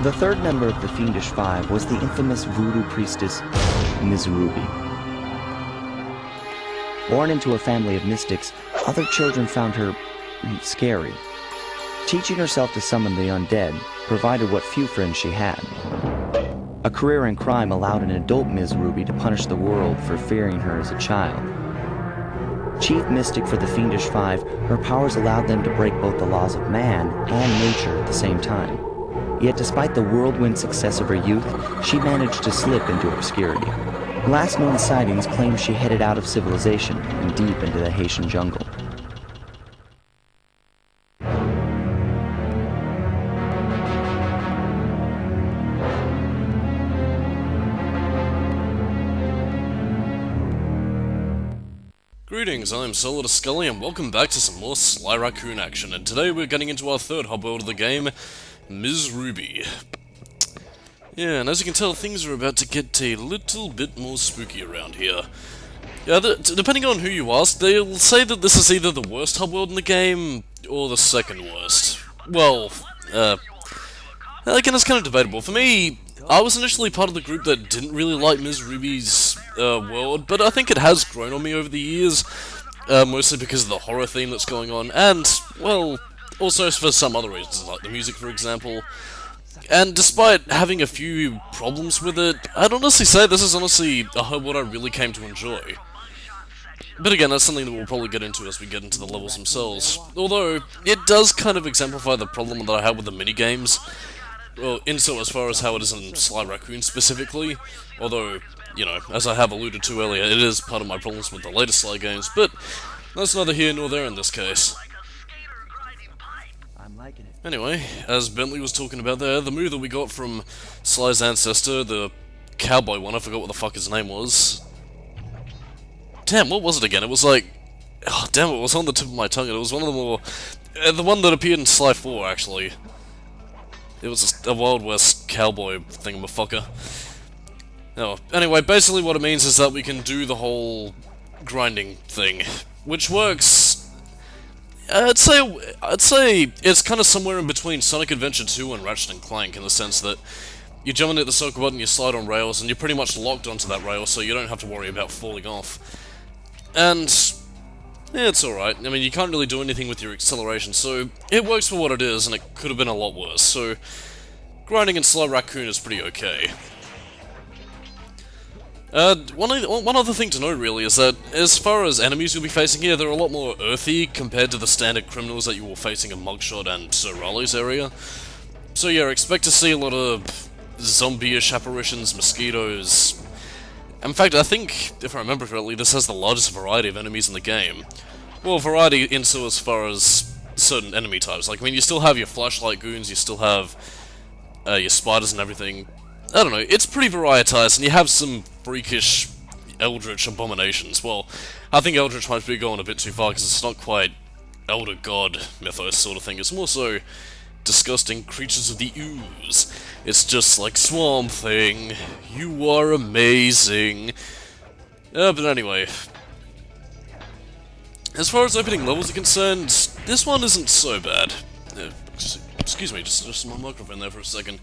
The third member of the Fiendish Five was the infamous voodoo priestess, Ms. Ruby. Born into a family of mystics, other children found her scary. Teaching herself to summon the undead provided what few friends she had. A career in crime allowed an adult Ms. Ruby to punish the world for fearing her as a child. Chief mystic for the Fiendish Five, her powers allowed them to break both the laws of man and nature at the same time. Yet despite the whirlwind success of her youth, she managed to slip into obscurity. Last known sightings claim she headed out of civilization and deep into the Haitian jungle. Greetings, I'm Solidus-Skully and welcome back to some more Sly Raccoon action, and today we're getting into our third hub world of the game, Ms. Ruby. Yeah, and as you can tell, things are about to get a little bit more spooky around here. Yeah, depending on who you ask, they'll say that this is either the worst hub world in the game, or the second worst. Well, again, it's kind of debatable. For me, I was initially part of the group that didn't really like Ms. Ruby's world, but I think it has grown on me over the years, mostly because of the horror theme that's going on, and, well, also for some other reasons, like the music, for example. And despite having a few problems with it, I'd honestly say this is honestly a hub world I really came to enjoy. But again, that's something that we'll probably get into as we get into the levels themselves. Although, it does kind of exemplify the problem that I had with the minigames. Well, insofar as far as how it is in Sly Raccoon specifically, although, you know, as I have alluded to earlier, it is part of my problems with the later Sly games, but that's neither here nor there in this case. Anyway, as Bentley was talking about there, the move that we got from Sly's ancestor, the cowboy one, I forgot what the fuck his name was. Damn, what was it again? It was like... oh, damn, it was on the tip of my tongue, and it was one of the more... the one that appeared in Sly 4, actually. It was a Wild West cowboy thingamafucker. Oh, anyway, basically what it means is that we can do the whole grinding thing, which works... I'd say it's kind of somewhere in between Sonic Adventure 2 and Ratchet & Clank, in the sense that you jump in at the circle button, you slide on rails, and you're pretty much locked onto that rail, so you don't have to worry about falling off. And... yeah, it's alright. I mean, you can't really do anything with your acceleration, so it works for what it is, and it could have been a lot worse, so grinding in Sly Raccoon is pretty okay. One other thing to note, really, is that as far as enemies you'll be facing here, they're a lot more earthy compared to the standard criminals that you were facing in Mugshot and Sir Raleigh's area. So yeah, expect to see a lot of zombie-ish apparitions, mosquitoes. In fact, I think, if I remember correctly, this has the largest variety of enemies in the game. Well, variety in so as far as certain enemy types. Like, I mean, you still have your flashlight goons, you still have your spiders and everything. I don't know, it's pretty varietized, and you have some freakish eldritch abominations. Well, I think eldritch might be going a bit too far, because it's not quite elder god mythos sort of thing. It's more so disgusting creatures of the ooze. It's just like, Swamp Thing, you are amazing. But anyway, as far as opening levels are concerned, this one isn't so bad. Excuse me, just my microphone there for a second.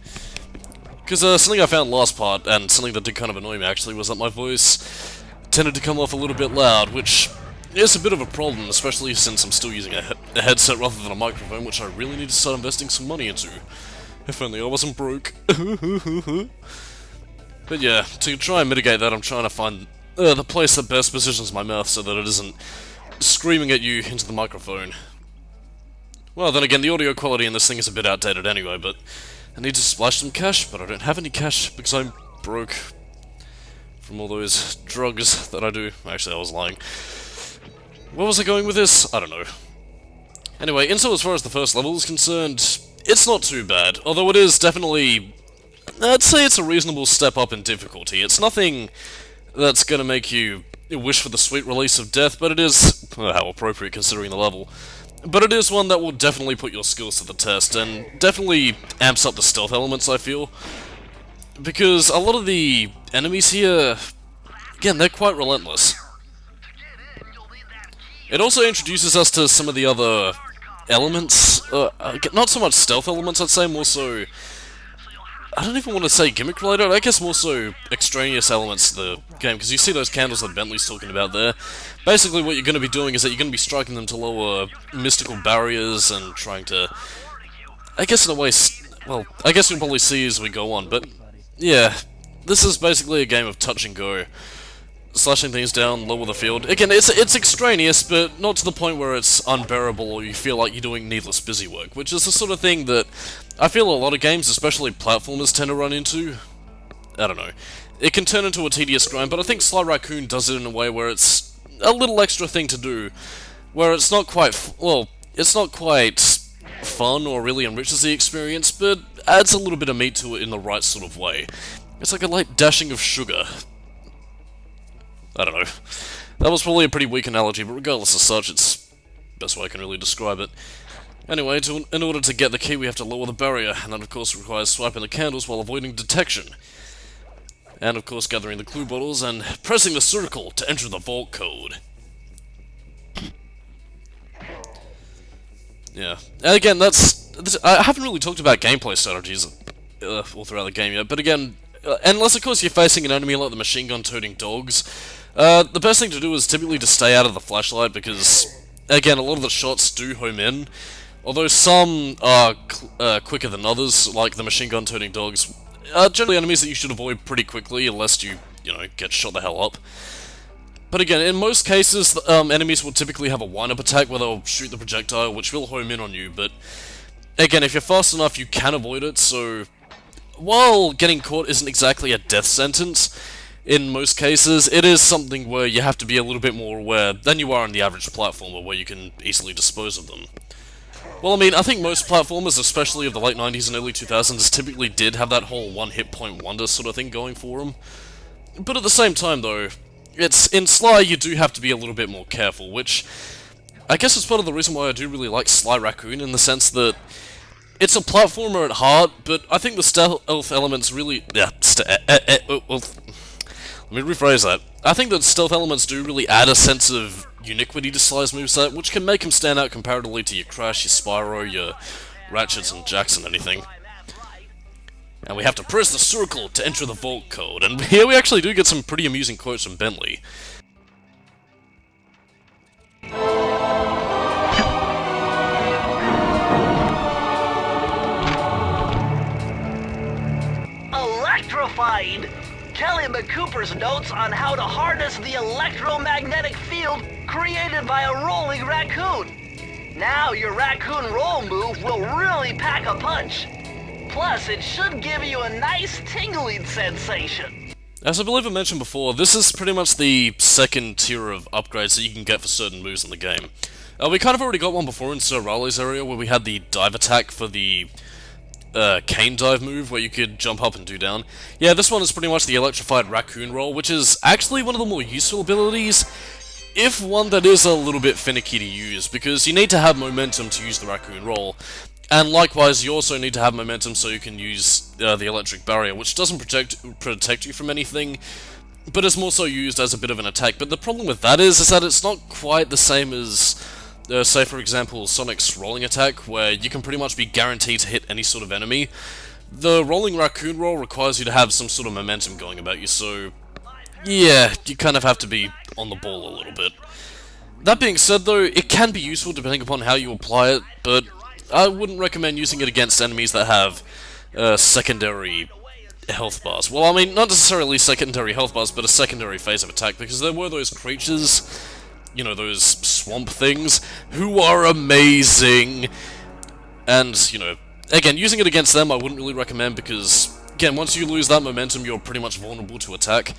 Because something I found last part, and something that did kind of annoy me actually, was that my voice tended to come off a little bit loud, which is a bit of a problem, especially since I'm still using a headset rather than a microphone, which I really need to start investing some money into. If only I wasn't broke. But yeah, to try and mitigate that, I'm trying to find the place that best positions my mouth so that it isn't screaming at you into the microphone. Well, then again, the audio quality in this thing is a bit outdated anyway, but I need to splash some cash, but I don't have any cash because I'm broke from all those drugs that I do. Actually, I was lying. Where was I going with this? I don't know. Anyway, as far as the first level is concerned, it's not too bad, although it is definitely... I'd say it's a reasonable step up in difficulty. It's nothing that's gonna make you wish for the sweet release of death, but it is... how appropriate considering the level. But it is one that will definitely put your skills to the test, and definitely amps up the stealth elements, I feel. Because a lot of the enemies here, again, they're quite relentless. It also introduces us to some of the other elements, not so much stealth elements, I'd say, more so I don't even want to say gimmick related, I guess more so extraneous elements to the game, because you see those candles that Bentley's talking about there. Basically what you're going to be doing is that you're going to be striking them to lower mystical barriers and trying to, I guess in a way, well, I guess you'll probably see as we go on, but yeah, this is basically a game of touch and go. Slashing things down, lower the field. Again, it's extraneous, but not to the point where it's unbearable or you feel like you're doing needless busy work, which is the sort of thing that I feel a lot of games, especially platformers, tend to run into. I don't know. It can turn into a tedious grind, but I think Sly Raccoon does it in a way where it's a little extra thing to do, where it's not quite, well, it's not quite fun or really enriches the experience, but adds a little bit of meat to it in the right sort of way. It's like a light dashing of sugar. I don't know. That was probably a pretty weak analogy, but regardless of such, it's the best way I can really describe it. Anyway, in order to get the key, we have to lower the barrier, and that of course requires swiping the candles while avoiding detection. And of course gathering the clue bottles and pressing the circle to enter the vault code. Yeah. And again, I haven't really talked about gameplay strategies all throughout the game yet, but again, unless of course you're facing an enemy like the machine gun toting dogs, the best thing to do is typically to stay out of the flashlight because, again, a lot of the shots do home in. Although some are quicker than others, like the machine gun toting dogs, are generally enemies that you should avoid pretty quickly unless you know, get shot the hell up. But again, in most cases, enemies will typically have a wind-up attack where they'll shoot the projectile, which will home in on you, but again, if you're fast enough, you can avoid it, so while getting caught isn't exactly a death sentence, in most cases, it is something where you have to be a little bit more aware than you are on the average platformer, where you can easily dispose of them. Well, I mean, I think most platformers, especially of the late 90s and early 2000s, typically did have that whole one-hit point wonder sort of thing going for them. But at the same time, though, in Sly, you do have to be a little bit more careful, which I guess is part of the reason why I do really like Sly Raccoon, in the sense that it's a platformer at heart, but I think the stealth elements really... let me rephrase that. I think that stealth elements do really add a sense of uniquity to Sly's moveset, which can make him stand out comparatively to your Crash, your Spyro, your Ratchets and Jacks and anything. And we have to press the circle to enter the vault code, and here we actually do get some pretty amusing quotes from Bentley. Electrified! Kelly McCooper's notes on how to harness the electromagnetic field created by a rolling raccoon. Now your raccoon roll move will really pack a punch. Plus, it should give you a nice tingling sensation. As I believe I mentioned before, this is pretty much the second tier of upgrades that you can get for certain moves in the game. We kind of already got one before in Sir Raleigh's area, where we had the dive attack for the cane dive move, where you could jump up and do down. Yeah, this one is pretty much the electrified raccoon roll, which is actually one of the more useful abilities, if one that is a little bit finicky to use, because you need to have momentum to use the raccoon roll. And likewise, you also need to have momentum so you can use the electric barrier, which doesn't protect you from anything, but is more so used as a bit of an attack. But the problem with that is that it's not quite the same as, say for example, Sonic's rolling attack, where you can pretty much be guaranteed to hit any sort of enemy. The rolling raccoon roll requires you to have some sort of momentum going about you, so yeah, you kind of have to be on the ball a little bit. That being said though, it can be useful depending upon how you apply it, but I wouldn't recommend using it against enemies that have secondary health bars. Well, I mean, not necessarily secondary health bars, but a secondary phase of attack, because there were those creatures, you know, those swamp things, who are amazing. And, you know, again, using it against them I wouldn't really recommend, because, again, once you lose that momentum, you're pretty much vulnerable to attack.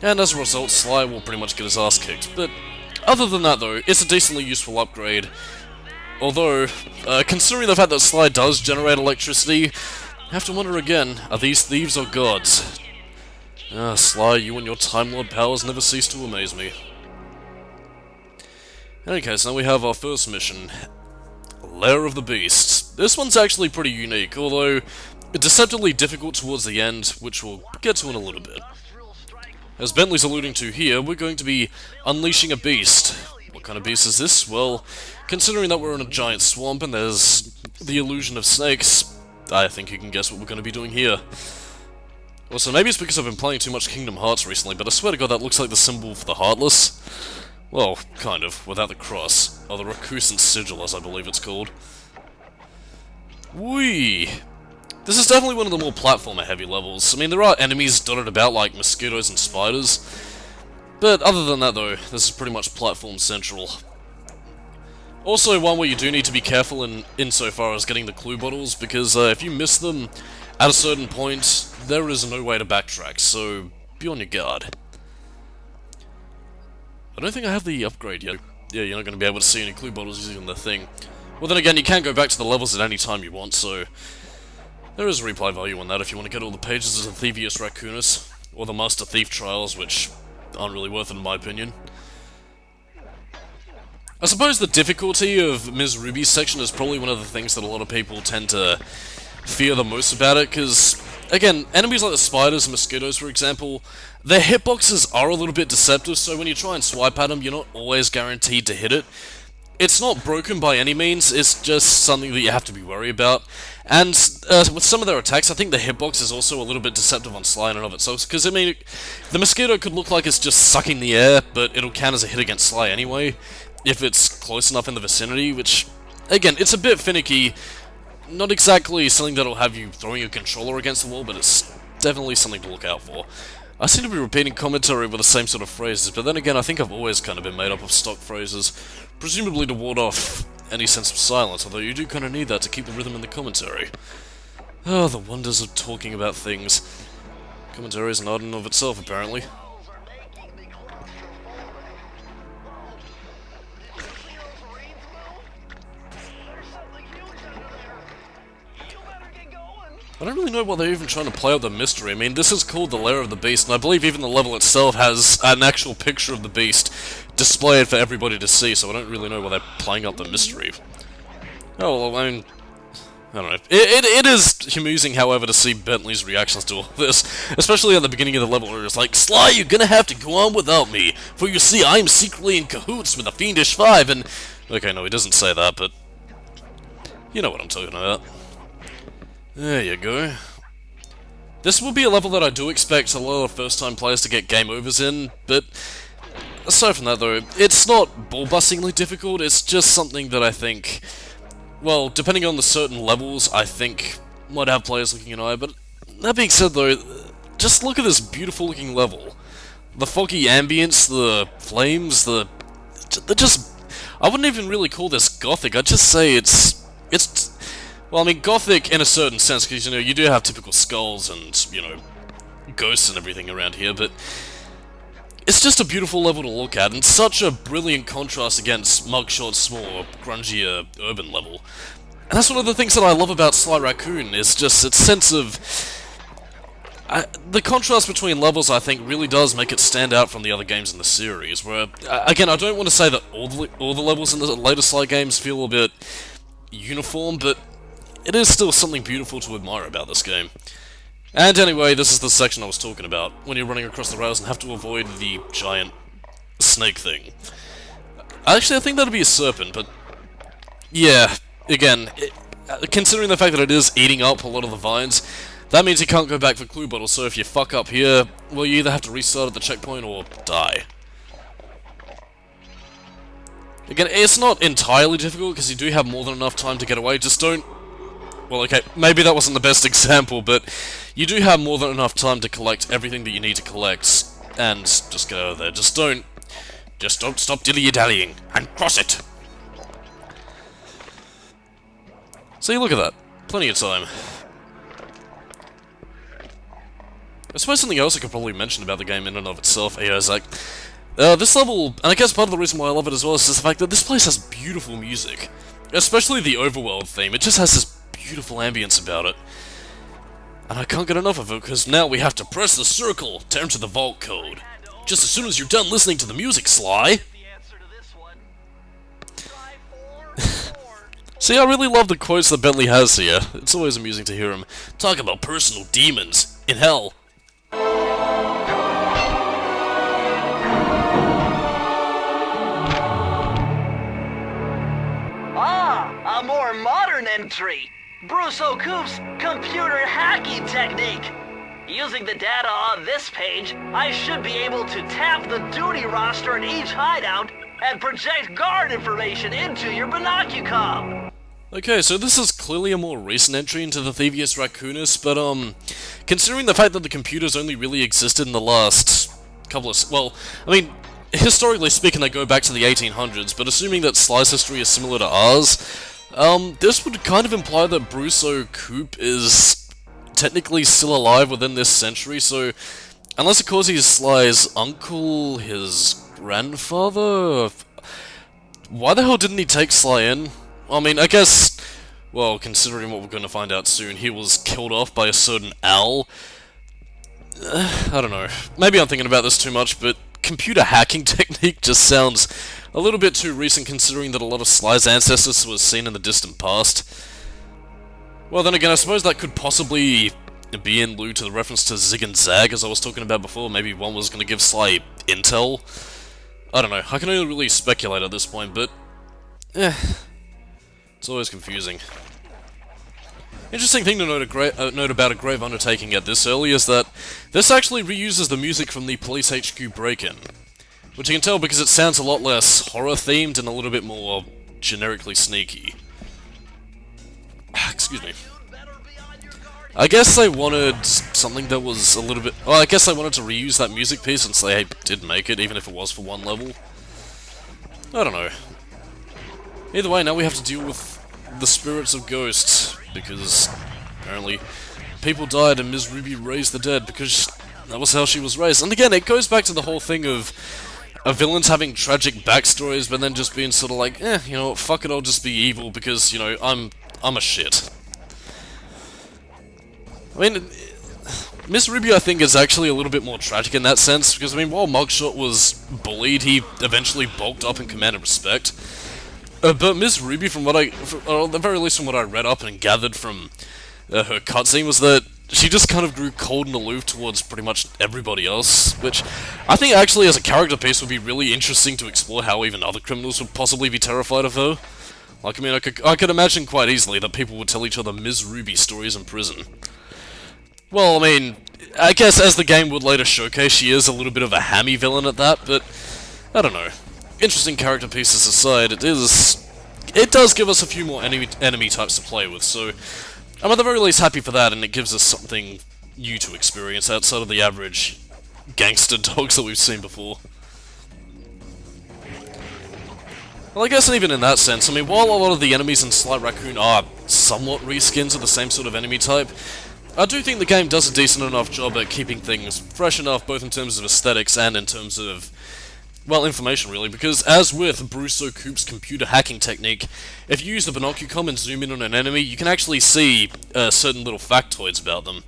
And as a result, Sly will pretty much get his ass kicked. But other than that, though, it's a decently useful upgrade. Although, considering the fact that Sly does generate electricity, I have to wonder again, are these thieves or gods? Ah, Sly, you and your Time Lord powers never cease to amaze me. Okay, so now we have our first mission, Lair of the Beast. This one's actually pretty unique, although deceptively difficult towards the end, which we'll get to in a little bit. As Bentley's alluding to here, we're going to be unleashing a beast. What kind of beast is this? Well, considering that we're in a giant swamp and there's the illusion of snakes, I think you can guess what we're going to be doing here. Also, maybe it's because I've been playing too much Kingdom Hearts recently, but I swear to God that looks like the symbol for the Heartless. Well, kind of, without the cross. Or the Raccoon Sigil, as I believe it's called. Whee! This is definitely one of the more platformer-heavy levels. I mean, there are enemies dotted about like mosquitoes and spiders. But other than that, though, this is pretty much platform central. Also, one where you do need to be careful insofar as getting the clue bottles, because if you miss them at a certain point, there is no way to backtrack, so be on your guard. I don't think I have the upgrade yet. Yeah, you're not going to be able to see any clue bottles using the thing. Well, then again, you can go back to the levels at any time you want, so there is replay value on that if you want to get all the pages of the Thievius Raccoonus, or the Master Thief Trials, which aren't really worth it in my opinion. I suppose the difficulty of Ms. Ruby's section is probably one of the things that a lot of people tend to fear the most about it, because, again, enemies like the spiders and mosquitoes, for example, their hitboxes are a little bit deceptive, so when you try and swipe at them, you're not always guaranteed to hit it. It's not broken by any means, it's just something that you have to be worried about. And with some of their attacks, I think the hitbox is also a little bit deceptive on Sly in and of itself, because, I mean, the mosquito could look like it's just sucking the air, but it'll count as a hit against Sly anyway, if it's close enough in the vicinity, which, again, it's a bit finicky. Not exactly something that'll have you throwing a controller against the wall, but it's definitely something to look out for. I seem to be repeating commentary with the same sort of phrases, but then again, I think I've always kind of been made up of stock phrases, presumably to ward off any sense of silence, although you do kind of need that to keep the rhythm in the commentary. Oh, the wonders of talking about things. Commentary is an art in of itself, apparently. I don't really know what they're even trying to play out the mystery. I mean, this is called the Lair of the Beast, and I believe even the level itself has an actual picture of the beast displayed for everybody to see, so I don't really know why they're playing up the mystery. Oh, well, I mean, I don't know. It is amusing, however, to see Bentley's reactions to all this, especially at the beginning of the level where it's like, Sly, you're gonna have to go on without me, for you see, I'm secretly in cahoots with the Fiendish Five, and... Okay, no, he doesn't say that, but... You know what I'm talking about. There you go. This will be a level that I do expect a lot of first-time players to get game overs in, but aside from that though, it's not ball-bustingly difficult, it's just something that I think, well, depending on the certain levels, I think might have players looking an eye, but that being said though, just look at this beautiful-looking level. The foggy ambience, the flames, they're just... I wouldn't even really call this gothic, I'd just say it's... Well, I mean, gothic in a certain sense, because, you know, you do have typical skulls and, you know, ghosts and everything around here, but it's just a beautiful level to look at, and such a brilliant contrast against Mugshot's more grungier urban level. And that's one of the things that I love about Sly Raccoon, is just its sense of... the contrast between levels, I think, really does make it stand out from the other games in the series, where, again, I don't want to say that all the levels in the later Sly games feel a bit uniform, but it is still something beautiful to admire about this game. And anyway, this is the section I was talking about, when you're running across the rails and have to avoid the giant snake thing. Actually, I think that'd be a serpent, but... Yeah, again, considering the fact that it is eating up a lot of the vines, that means you can't go back for clue bottles, so if you fuck up here, well, you either have to restart at the checkpoint or die. Again, it's not entirely difficult, because you do have more than enough time to get away, just don't... Well, okay, maybe that wasn't the best example, but you do have more than enough time to collect everything that you need to collect, and just get out of there. Just don't stop dilly-dallying, and cross it! See, look at that. Plenty of time. I suppose something else I could probably mention about the game in and of itself, Isaac. This level, and I guess part of the reason why I love it as well, is the fact that this place has beautiful music. Especially the overworld theme, it just has this beautiful ambience about it. And I can't get enough of it, because now we have to press the circle to enter the vault code. Just as soon as you're done listening to the music, Sly. See, I really love the quotes that Bentley has here. It's always amusing to hear him talk about personal demons in hell. Ah, a more modern entry. Bruce O'Coop's computer hacking technique. Using the data on this page, I should be able to tap the duty roster in each hideout and project guard information into your binocucom. Okay, so this is clearly a more recent entry into the Thievius Raccoonus, but considering the fact that the computers only really existed in the last couple of... well, I mean, historically speaking they go back to the 1800s, but assuming that Sly's history is similar to ours, this would kind of imply that Bruce O'Coop is technically still alive within this century, so unless of course he's Sly's uncle, his grandfather, why the hell didn't he take Sly in? I mean, I guess, well, considering what we're going to find out soon, he was killed off by a certain Al. I don't know, maybe I'm thinking about this too much, but computer hacking technique just sounds a little bit too recent considering that a lot of Sly's ancestors was seen in the distant past. Well, then again, I suppose that could possibly be in lieu to the reference to Zig and Zag, as I was talking about before. Maybe one was going to give Sly intel. I don't know. I can only really speculate at this point, but... it's always confusing. Interesting thing to note about a grave undertaking at this early is that this actually reuses the music from the Police HQ break-in. Which you can tell because it sounds a lot less horror-themed and a little bit more generically sneaky. Excuse me. I guess they wanted something that was a little bit... well, I guess they wanted to reuse that music piece since they did make it, even if it was for one level. I don't know. Either way, now we have to deal with the spirits of ghosts, because apparently people died and Ms. Ruby raised the dead because that was how she was raised. And again, it goes back to the whole thing of villains having tragic backstories, but then just being sort of like, you know what, fuck it, I'll just be evil because, you know, I'm a shit. I mean, Miss Ruby, I think, is actually a little bit more tragic in that sense, because, I mean, while Mugshot was bullied, he eventually bulked up and commanded respect. But Miss Ruby, from what or at the very least from what I read up and gathered from her cutscene, was that she just kind of grew cold and aloof towards pretty much everybody else, which I think actually as a character piece would be really interesting to explore how even other criminals would possibly be terrified of her. Like, I mean, I could imagine quite easily that people would tell each other Ms. Ruby stories in prison. Well, I mean, I guess as the game would later showcase, she is a little bit of a hammy villain at that, but I don't know. Interesting character pieces aside, it does give us a few more enemy types to play with, so I'm at the very least happy for that, and it gives us something new to experience outside of the average gangster dogs that we've seen before. Well, I guess even in that sense, I mean, while a lot of the enemies in Sly Raccoon are somewhat reskins of the same sort of enemy type, I do think the game does a decent enough job at keeping things fresh enough, both in terms of aesthetics and in terms of, well, information really, because as with Bruce O'Coop's computer hacking technique, if you use the binocucom and zoom in on an enemy, you can actually see certain little factoids about them.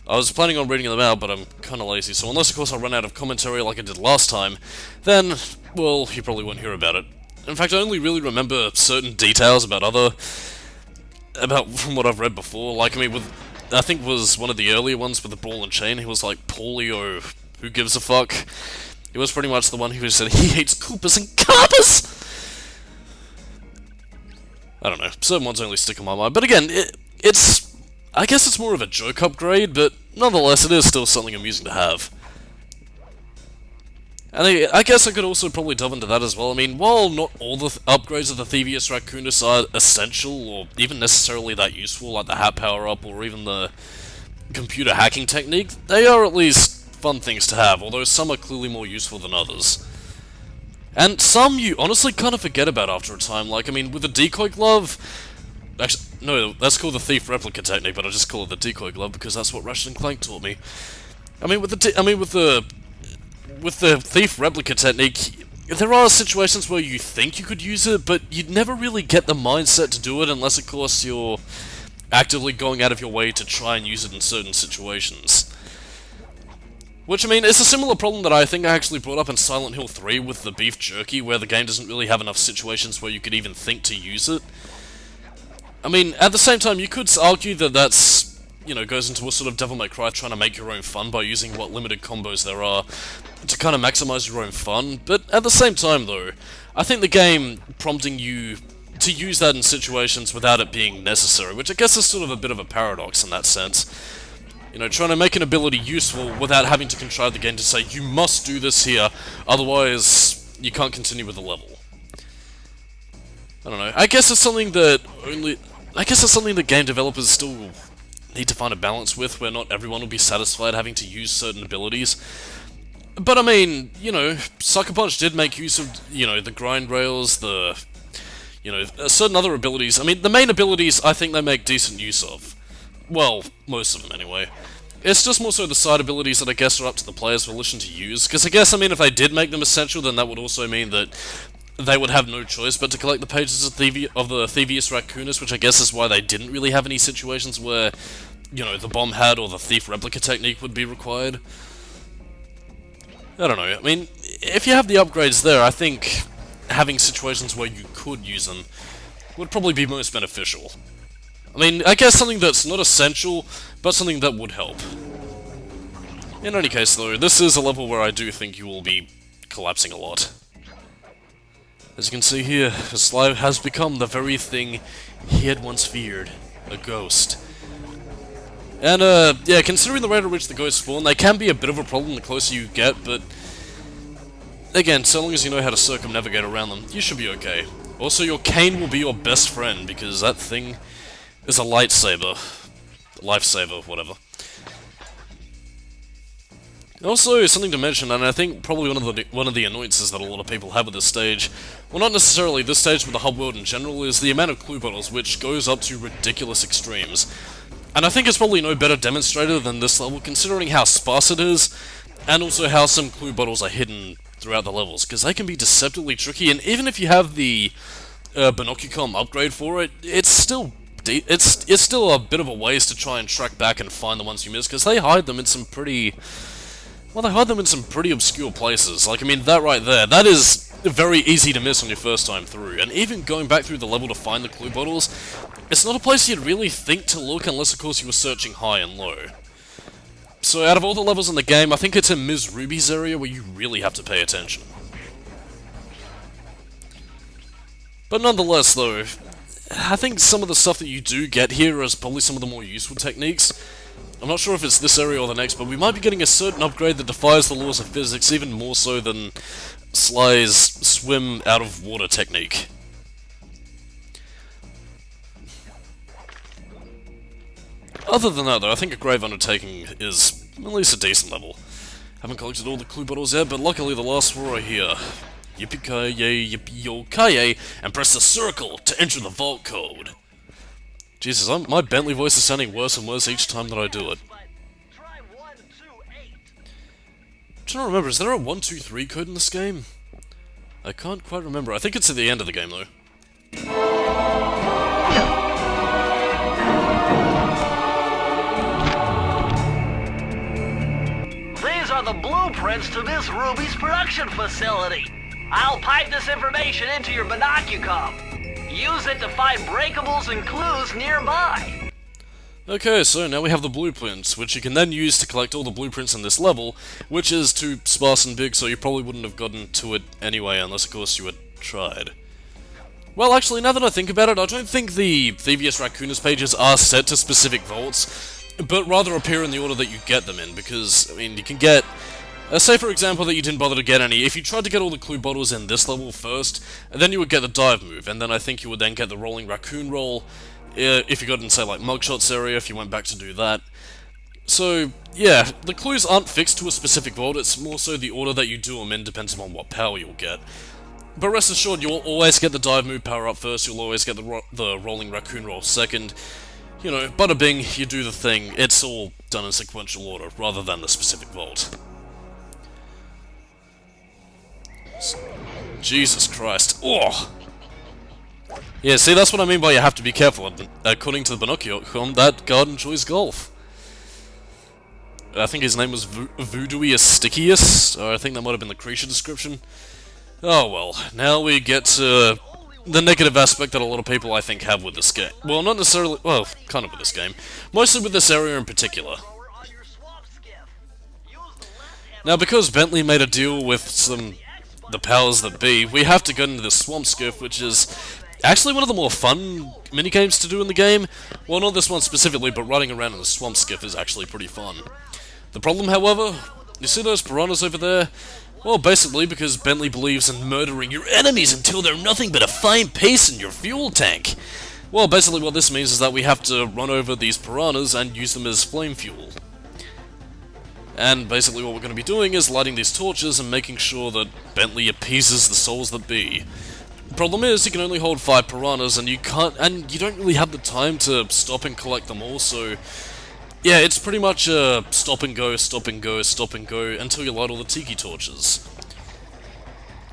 I was planning on reading them out, but I'm kinda lazy, so unless of course I run out of commentary like I did last time, then, well, you probably won't hear about it. In fact, I only really remember certain details about from what I've read before, like, I mean, I think was one of the earlier ones with the ball and chain. He was like, Paulio, who gives a fuck? He was pretty much the one who said he hates Coopers and Carpers! I don't know, certain ones only stick in my mind. But again, I guess it's more of a joke upgrade, but nonetheless, it is still something amusing to have. And I guess I could also probably delve into that as well. I mean, while not all the upgrades of the Thievius Raccoonus are essential, or even necessarily that useful, like the hat power-up, or even the computer hacking technique, they are at least fun things to have, although some are clearly more useful than others. And some you honestly kind of forget about after a time, like, I mean, with the decoy glove... Actually, no, that's called the thief replica technique, but I just call it the decoy glove because that's what Ratchet and Clank taught me. I mean, with the thief replica technique, there are situations where you think you could use it, but you'd never really get the mindset to do it unless, of course, you're actively going out of your way to try and use it in certain situations. Which, I mean, it's a similar problem that I think I actually brought up in Silent Hill 3 with the beef jerky, where the game doesn't really have enough situations where you could even think to use it. I mean, at the same time, you could argue that that's, you know, goes into a sort of Devil May Cry trying to make your own fun by using what limited combos there are to kind of maximize your own fun, but at the same time, though, I think the game prompting you to use that in situations without it being necessary, which I guess is sort of a bit of a paradox in that sense. You know, trying to make an ability useful without having to contrive the game to say, you must do this here, otherwise you can't continue with the level. I don't know, I guess it's something that game developers still need to find a balance with, where not everyone will be satisfied having to use certain abilities. But I mean, you know, Sucker Punch did make use of, you know, the grind rails, you know, certain other abilities. I mean, the main abilities I think they make decent use of. Well, most of them anyway. It's just more so the side abilities that I guess are up to the player's volition to use, because I guess, I mean, if they did make them essential, then that would also mean that they would have no choice but to collect the pages of the Thievius Raccoonus, which I guess is why they didn't really have any situations where, you know, the bomb hat or the thief replica technique would be required. I don't know, I mean, if you have the upgrades there, I think having situations where you could use them would probably be most beneficial. I mean, I guess something that's not essential, but something that would help. In any case though, this is a level where I do think you will be collapsing a lot. As you can see here, Sly has become the very thing he had once feared, a ghost. And, yeah, considering the rate at which the ghosts spawn, they can be a bit of a problem the closer you get, but again, so long as you know how to circumnavigate around them, you should be okay. Also, your cane will be your best friend, because that thing is a lightsaber. Lifesaver, whatever. Also, something to mention, and I think probably one of the annoyances that a lot of people have with this stage, well, not necessarily this stage, but the hub world in general, is the amount of clue bottles, which goes up to ridiculous extremes. And I think it's probably no better demonstrated than this level, considering how sparse it is, and also how some clue bottles are hidden throughout the levels, because they can be deceptively tricky, and even if you have the Binocucom upgrade for it, it's still a bit of a waste to try and track back and find the ones you missed, because they hide them in some pretty... well, they hide them in some pretty obscure places. Like, I mean, that right there, that is very easy to miss on your first time through, and even going back through the level to find the clue bottles, it's not a place you'd really think to look unless, of course, you were searching high and low. So, out of all the levels in the game, I think it's in Ms. Ruby's area where you really have to pay attention. But nonetheless, though, I think some of the stuff that you do get here is probably some of the more useful techniques. I'm not sure if it's this area or the next, but we might be getting a certain upgrade that defies the laws of physics even more so than Sly's swim out of water technique. Other than that, though, I think a Grave Undertaking is at least a decent level. Haven't collected all the clue bottles yet, but luckily the last four are here. Yippee-ki-yay, yippee-yo-ki-yay, and press the circle to enter the vault code. Jesus, my Bentley voice is sounding worse and worse each time that I do it. I'm trying to remember, is there a 123 code in this game? I can't quite remember. I think it's at the end of the game, though. These are the blueprints to Miss Ruby's production facility. I'll pipe this information into your Binocucom. Use it to find breakables and clues nearby. Okay, so now we have the blueprints, which you can then use to collect all the blueprints in this level, which is too sparse and big, so you probably wouldn't have gotten to it anyway, unless of course you had tried. Well, actually, now that I think about it, I don't think the Thievius Raccoonus pages are set to specific vaults, but rather appear in the order that you get them in, because, I mean, you can get... say, for example, that you didn't bother to get any. If you tried to get all the clue bottles in this level first, then you would get the dive move, and then I think you would then get the rolling raccoon roll, if you got in, say, like, Mugshots area, if you went back to do that. So, yeah, the clues aren't fixed to a specific vault, it's more so the order that you do them in depends on what power you'll get. But rest assured, you'll always get the dive move power up first, you'll always get the rolling raccoon roll second. You know, bada bing, you do the thing, it's all done in sequential order, rather than the specific vault. Jesus Christ. Oh! Yeah, see, that's what I mean by you have to be careful. According to the Binocucom, that guard enjoys golf. I think his name was Voodooius Stickius, or I think that might have been the creature description. Oh well, now we get to the negative aspect that a lot of people, I think, have with this game. Well, not necessarily, well, kind of with this game. Mostly with this area in particular. Now, because Bentley made a deal with the powers that be, we have to get into the swamp skiff, which is actually one of the more fun minigames to do in the game. Well, not this one specifically, but running around in the swamp skiff is actually pretty fun. The problem, however, you see those piranhas over there? Well, basically because Bentley believes in murdering your enemies until they're nothing but a fine paste in your fuel tank. Well, basically what this means is that we have to run over these piranhas and use them as flame fuel. And basically what we're going to be doing is lighting these torches and making sure that Bentley appeases the souls that be. The problem is, you can only hold 5 piranhas and you don't really have the time to stop and collect them all, so yeah, it's pretty much a stop and go, stop and go, stop and go until you light all the tiki torches.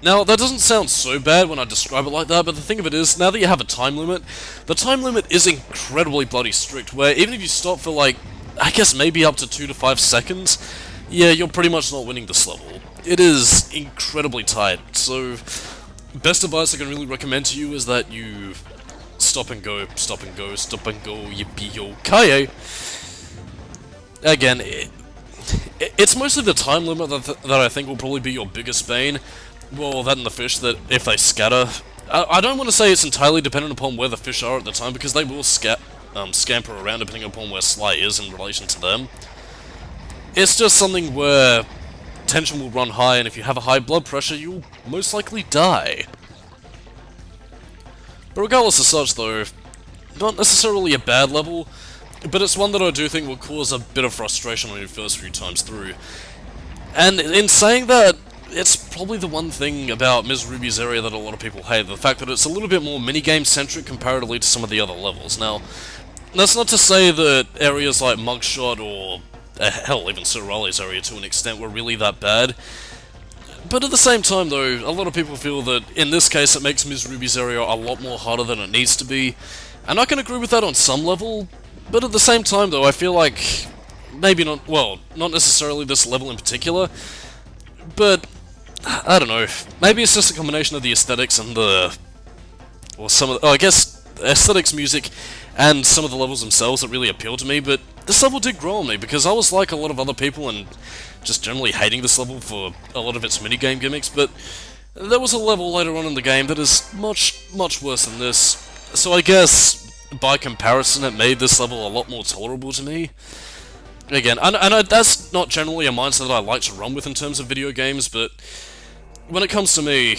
Now, that doesn't sound so bad when I describe it like that, but the thing of it is, now that you have a time limit, the time limit is incredibly bloody strict, where even if you stop for like, I guess maybe up to 2 to 5 seconds, yeah, you're pretty much not winning this level. It is incredibly tight, so best advice I can really recommend to you is that you stop and go, stop and go, stop and go, yippee-yo-ki-yay. Again, it's mostly the time limit that I think will probably be your biggest bane. Well, that and the fish, that if they scatter... I don't want to say it's entirely dependent upon where the fish are at the time, because they will scamper around depending upon where Sly is in relation to them. It's just something where tension will run high, and if you have a high blood pressure, you'll most likely die. But regardless of such, though, not necessarily a bad level, but it's one that I do think will cause a bit of frustration on your first few times through. And in saying that, it's probably the one thing about Ms. RWBY's area that a lot of people hate, the fact that it's a little bit more minigame-centric comparatively to some of the other levels. Now, that's not to say that areas like Mugshot or, hell, even Sir Raleigh's area to an extent were really that bad. But at the same time, though, a lot of people feel that, in this case, it makes Ms. RWBY's area a lot more harder than it needs to be. And I can agree with that on some level, but at the same time, though, I feel like maybe not, well, not necessarily this level in particular, but I don't know, maybe it's just a combination of the aesthetics and the, or some of the, I guess, aesthetics, music, and some of the levels themselves that really appeal to me, but this level did grow on me, because I was like a lot of other people and just generally hating this level for a lot of its minigame gimmicks, but there was a level later on in the game that is much, much worse than this, so I guess, by comparison, it made this level a lot more tolerable to me. Again, and that's not generally a mindset that I like to run with in terms of video games, but when it comes to me,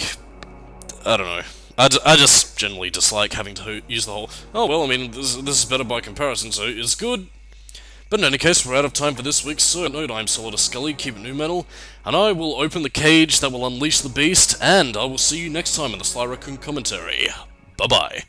I don't know. I just generally dislike having to use the whole, oh well, I mean, this is better by comparison, so it's good. But in any case, we're out of time for this week's so note. I'm Solidus-Skully, keep it new metal, and I will open the cage that will unleash the beast, and I will see you next time in the Sly Raccoon commentary. Bye-bye.